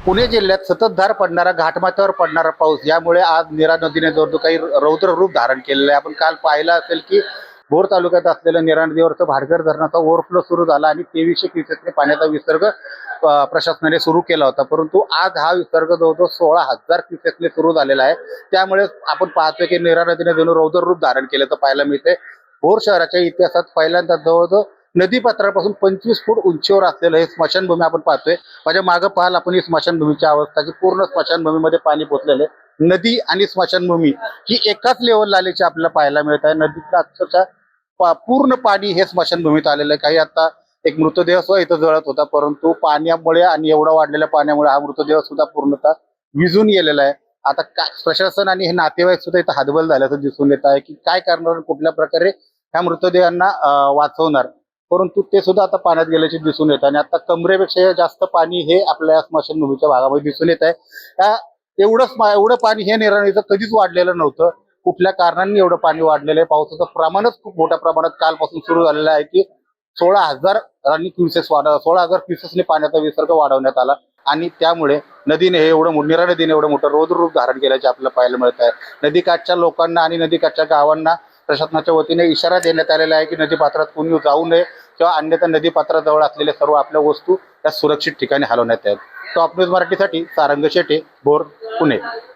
पुणे जिल्ह्यात सततधार पडणारा घाटमाथ्यावर पडणारा पाऊस यामुळे आज नीरा नदीने जो काही रौद्र रूप धारण केलेलं आहे. आपण काल पाहिलं असेल की भोर तालुक्यात असलेल्या नीरा नदीवरचं भाटघर धरणाचा ओव्हरफ्लो सुरू झाला आणि 2300 क्युसेक्सने पाण्याचा विसर्ग प्रशासनाने सुरू केला होता. परंतु आज हा विसर्ग जवळजवळ 16,000 क्युसेक्सने सुरू झालेला आहे. त्यामुळे आपण पाहतोय की नीरा नदीने जणू रौद्र रूप धारण केल्याचं पाहायला मिळते. भोर शहराच्या इतिहासात पहिल्यांदा जवळजवळ नदी पात्रापासून 25 फूट उंचीवर असलेलं हे स्मशानभूमी आपण पाहतोय. माझ्या मागं पाहाल आपण ही स्मशानभूमीची अवस्था की पूर्ण स्मशानभूमीमध्ये पाणी पोचलेलं आहे. नदी आणि स्मशानभूमी ही एकाच लेवलला आल्याची आपल्याला पाहायला मिळत आहे. नदीतलं अक्षरशः पूर्ण पाणी हे स्मशानभूमीत आलेलं आहे. काही आता एक मृतदेह सुद्धा इथं जळत होता, परंतु पाण्यामुळे आणि एवढा वाढलेल्या पाण्यामुळे हा मृतदेह सुद्धा पूर्णतः विझून गेलेला आहे. आता काय प्रशासन आणि हे नातेवाईक सुद्धा इथं हातबल झाल्याचं दिसून येत आहे की काय करणार, कुठल्या प्रकारे ह्या मृतदेहांना वाचवणार. परंतु ते सुद्धा आता पाण्यात गेल्याचे दिसून येत आहे आणि आता कमरेपेक्षा जास्त पाणी हे आपल्या स्मशानभूमीच्या भागामध्ये दिसून येत आहे. एवढं पाणी हे नीरा नदीचं कधीच वाढलेलं नव्हतं. कुठल्या कारणांनी एवढं पाणी वाढलेलं आहे. पावसाचं प्रमाणच खूप मोठ्या प्रमाणात कालपासून सुरू झालेलं आहे की 16,000 क्युसेक्सने पाण्याचा विसर्ग वाढवण्यात आला आणि त्यामुळे नदीने नीरा नदीने एवढं मोठं रौद्र रूप धारण केल्याचे आपल्याला पाहायला मिळत आहे. नदीकाठच्या लोकांना आणि नदीकाठच्या गावांना प्रशासनाच्या वतीने इशारा देण्यात आलेला आहे की नदीपात्रात कोणी जाऊ नये किंवा अन्यथा नदीपात्राजवळ असलेल्या सर्व आपल्या वस्तू त्या सुरक्षित ठिकाणी हलवण्यात आहेत. टॉप न्यूज मराठीसाठी सारंग शेटे, भोर, पुणे.